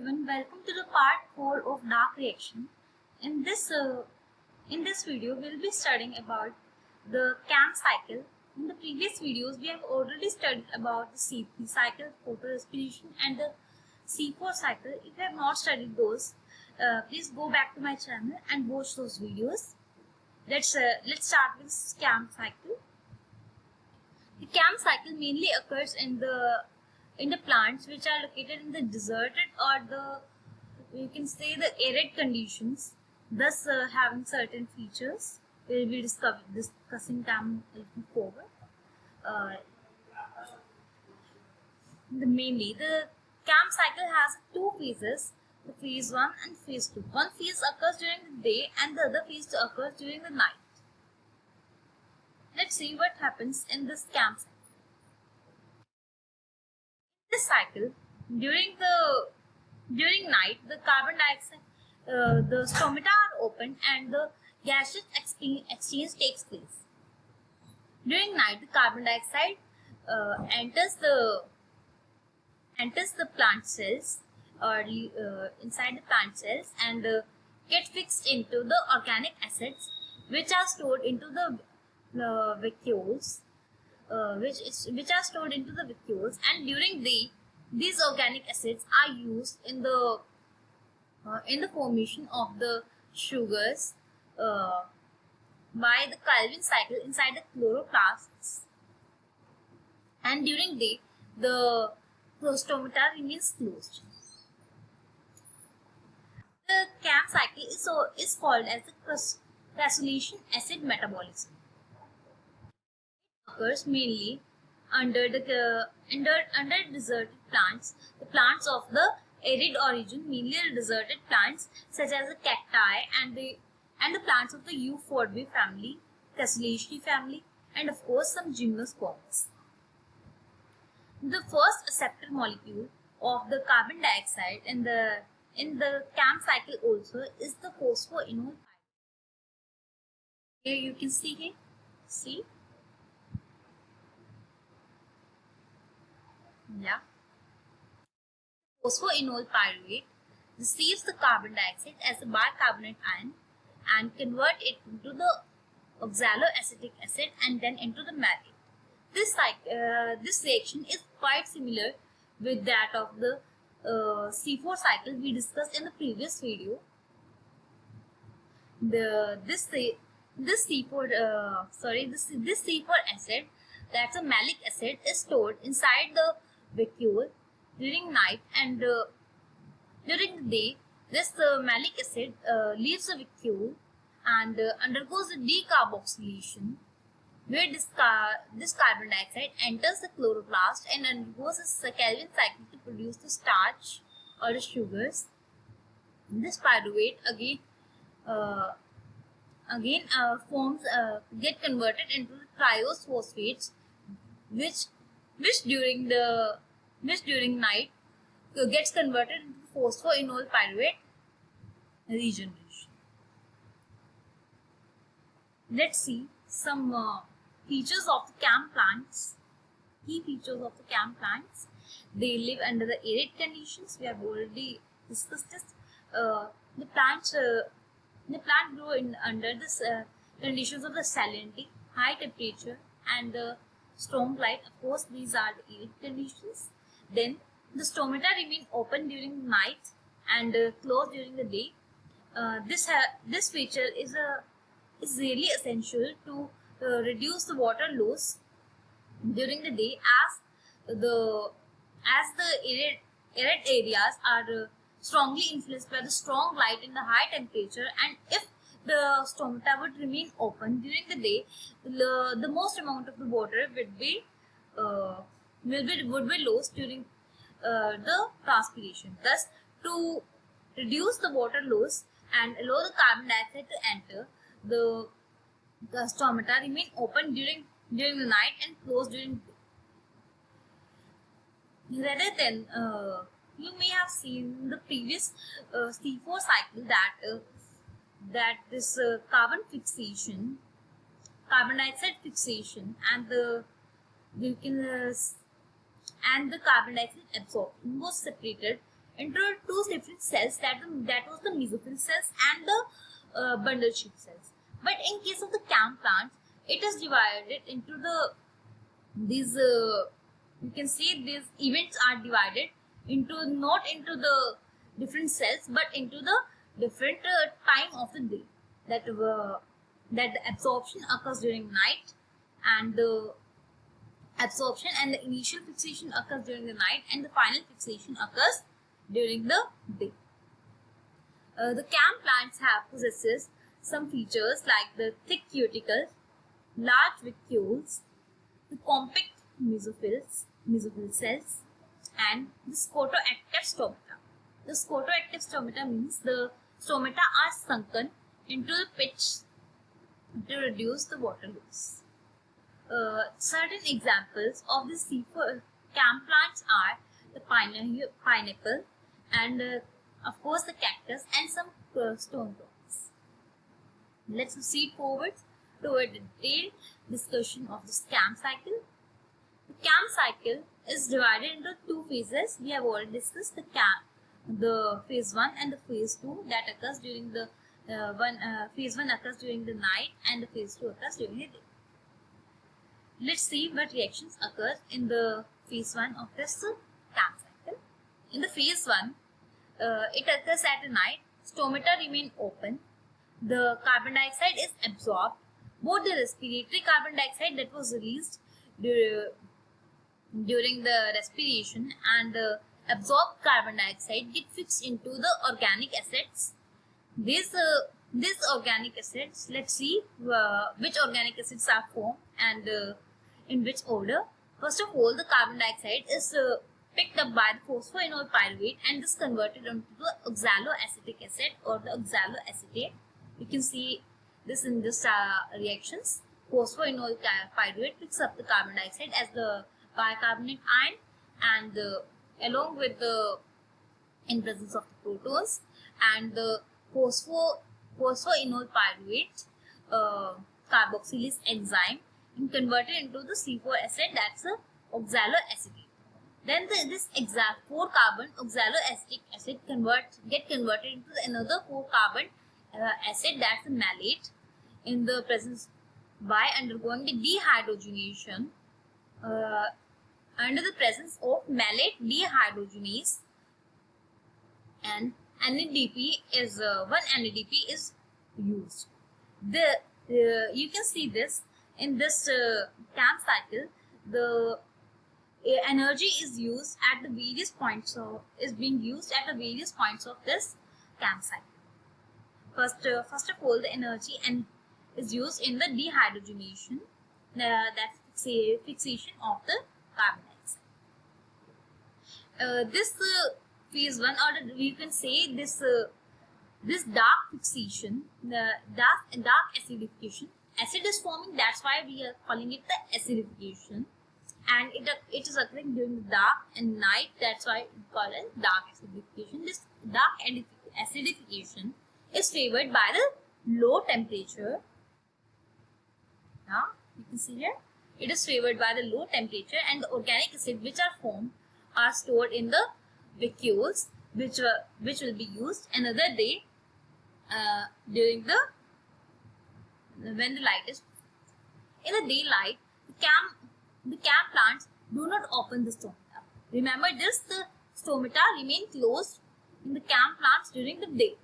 everyone, welcome to the part 4 of dark reaction. In this video we'll be studying about the CAM cycle. In the previous videos we have already studied about the C3 cycle, photorespiration, and the C4 cycle. If you have not studied those, please go back to my channel and watch those videos. Let's start with CAM cycle. The CAM cycle mainly occurs in the plants which are located in the deserted or you can say the arid conditions, thus having certain features. We will be discussing them a little forward. Mainly the CAM cycle has two phases, the phase 1 and phase 2. One phase occurs during the day and the other phase occurs during the night. Let's see what happens in this CAM cycle. This cycle, during night, the carbon dioxide, the stomata are opened and the gaseous exchange takes place. During night, the carbon dioxide enters the plant cells or inside the plant cells and get fixed into the organic acids which are stored into the vacuoles. Which are stored into the vacuoles, and during these organic acids are used in the formation of the sugars by the Calvin cycle inside the chloroplasts, and during day the stomata remains closed. The CAM cycle is called as the crystallization acid metabolism. Occurs mainly under deserted plants, the plants of the arid origin, mainly the deserted plants such as the cacti and the plants of the Euphorbia family, Cassulaceae family, and of course some gymnosperms. The first acceptor molecule of the carbon dioxide in the CAM cycle also is the phosphoenol pyruvate. Here you can see see. Yeah. Phosphoenol pyruvate receives the carbon dioxide as a bicarbonate ion and convert it into the oxaloacetic acid and then into the malate. This reaction is quite similar with that of the C4 cycle we discussed in the previous video. This C4 acid, that's a malic acid, is stored inside the vacuole during night, and during the day this malic acid leaves the vacuole and undergoes a decarboxylation, where this carbon dioxide enters the chloroplast and undergoes a Calvin cycle to produce the starch or the sugars. This pyruvate get converted into the triose phosphates, which during night gets converted into phosphoenol pyruvate regeneration. Let's see some features of the CAM plants. Key features of the CAM plants: they live under the arid conditions. We have already discussed this. The plant grow under the conditions of the salinity, high temperature, and strong light. Of course, these are the arid conditions. Then the stomata remain open during the night and closed during the day. This feature is really essential to reduce the water loss during the day, as the arid areas are strongly influenced by the strong light in the high temperature, and if the stomata would remain open during the day, the most amount of the water would be lost during the transpiration. Thus, to reduce the water loss and allow the carbon dioxide to enter, the stomata remain open during the night and closed during the day. Rather than you may have seen in the previous C4 cycle that this carbon dioxide fixation, and the carbon dioxide absorption was separated into two different cells, that was the mesophyll cells and the bundle sheath cells. But in case of the CAM plants, it is divided into these you can see these events are divided into not into the different cells but into the different time of the day, that the absorption occurs during night, and the absorption and the initial fixation occurs during the night, and the final fixation occurs during the day. The CAM plants possesses some features like the thick cuticles, large vacuoles, the compact mesophyll cells, and the photoactive stomata. The photoactive stomata means the stomata are sunken into the pitch to reduce the water loss. Certain examples of the C4 CAM plants are the pineapple and of course the cactus and some stone plants. Let's proceed forward to a detailed discussion of the CAM cycle. The CAM cycle is divided into two phases. We have already discussed the phase 1 and the phase 2 that occurs during the phase 1 occurs during the night and the phase 2 occurs during the day. Let's see what reactions occur in the phase 1 of this CAM cycle. In the phase 1, it occurs at night. Stomata remain open. The carbon dioxide is absorbed. Both the respiratory carbon dioxide that was released during the respiration and the absorbed carbon dioxide get fixed into the organic acids. These organic acids, let's see which organic acids are formed and in which order. First of all, the carbon dioxide is picked up by the phosphoenol pyruvate and is converted into the oxaloacetic acid or the oxaloacetate. You can see this in this reactions. Phosphoenol pyruvate picks up the carbon dioxide as the bicarbonate ion, and along with the in presence of the protons, and the phosphoenol pyruvate carboxylase enzyme and converted into the C4 acid, that's a oxaloacetate. Then this 4-carbon oxaloacetic acid get converted into another 4-carbon acid, that's a malate, in the presence by undergoing the dehydrogenation. Under the presence of malate dehydrogenase, and NADP is one NADP is used. You can see this in this CAM cycle. The energy is used at the various points of being used at the various points of this CAM cycle. First of all, the energy is used in the dehydrogenation, that's fixation of the carbon dioxide. This phase 1, or you can say this dark fixation, the dark acidification. Acid is forming, that's why we are calling it the acidification, and it is occurring during the dark and night, that's why we call it dark acidification. This dark acidification is favored by the low temperature. Now you can see here, it is favored by the low temperature, and the organic acid which are formed are stored in the vacuoles, which will be used another day during when the light is in the daylight. The CAM plants do not open the stomata. Remember this, the stomata remain closed in the CAM plants during the day.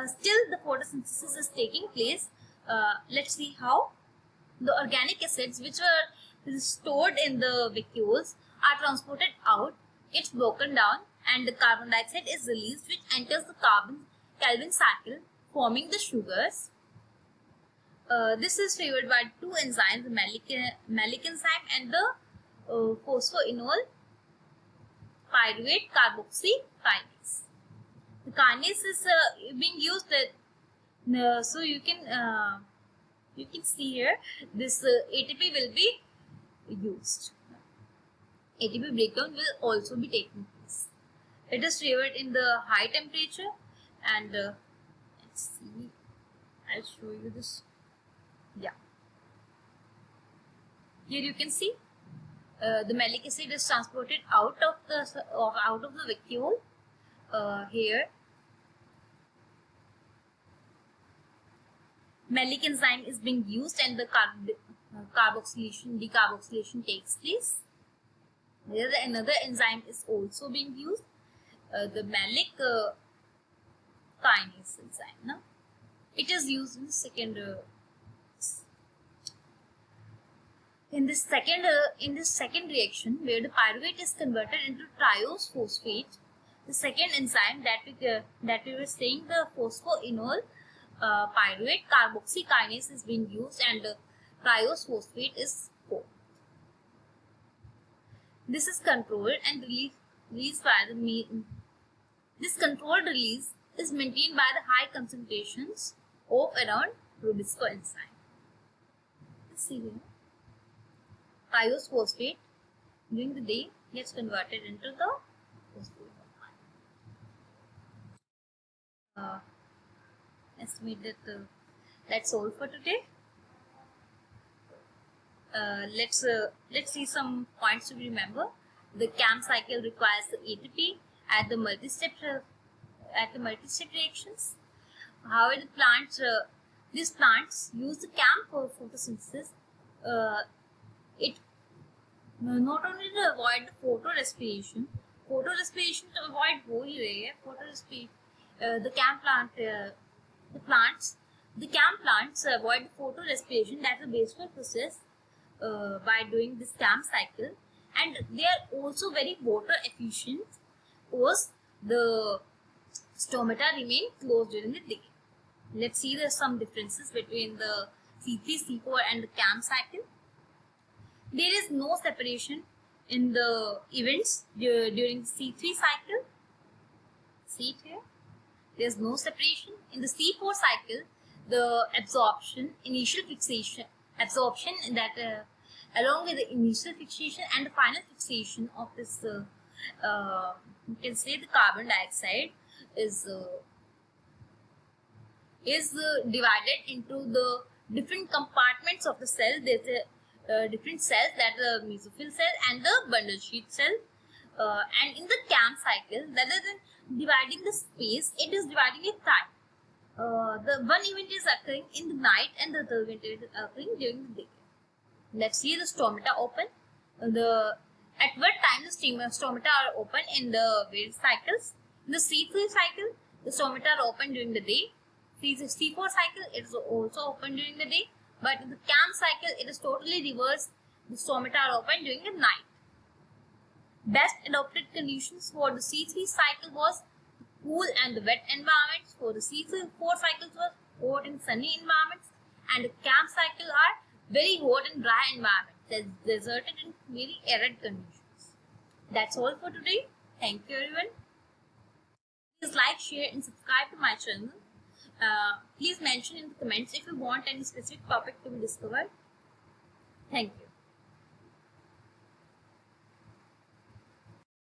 Still the photosynthesis is taking place. Let's see how. The organic acids which were stored in the vacuoles are transported out, gets broken down, and the carbon dioxide is released, which enters the Calvin cycle, forming the sugars. This is favored by two enzymes, the malic enzyme and the phosphoenol pyruvate carboxykinase. The kinase is being used, so you can see here this ATP will be used. ATP breakdown will also be taking place. It is favored in the high temperature, and let's see, I'll show you this. Yeah, here you can see the malic acid is transported out of the vacuole here. Malic enzyme is being used and the decarboxylation takes place. There another enzyme is also being used, the malic kinase enzyme. No? It is used in this second reaction where the pyruvate is converted into triose phosphate. The second enzyme that we were saying, the phosphoenol pyruvate carboxy kinase is being used and triose phosphate is formed. This is controlled and released by the this controlled release is maintained by the high concentrations of around Rubisco enzyme. Let's see here. Triose phosphate during the day gets converted into the phosphate. Estimate that that's all for today. Let's see some points to remember. The CAM cycle requires the ATP at the multi-step reactions. However, these plants use the CAM for photosynthesis. It not only to avoid the photorespiration to avoid हो ही रही है photorespiration. The CAM plants avoid photorespiration. That's a basal process by doing this CAM cycle, and they are also very water efficient because the stomata remain closed during the day. Let's see there's some differences between the C3, C4 and the CAM cycle. There is no separation in the events during the C3 cycle. See it here. There is no separation. In the C4 cycle, the initial fixation that along with the initial fixation and the final fixation of this, you can say the carbon dioxide is divided into the different compartments of the cell. There's different cells, that the mesophyll cell and the bundle sheath cell. And in the CAM cycle, rather than dividing the space, it is dividing a time. The one event is occurring in the night and the other event is occurring during the day. Let's see the stomata open. At what time the stomata are open in the various cycles. In the C3 cycle, the stomata are open during the day. C4 cycle, it is also open during the day. But in the CAM cycle, it is totally reversed. The stomata are open during the night. Best adopted conditions for the C3 cycle was cool and wet environments. For the C4 cycles was hot and sunny environments. And the CAM cycle are very hot and dry environments that resulted in very arid conditions. That's all for today. Thank you everyone. Please like, share and subscribe to my channel. Please mention in the comments if you want any specific topic to be discovered. Thank you.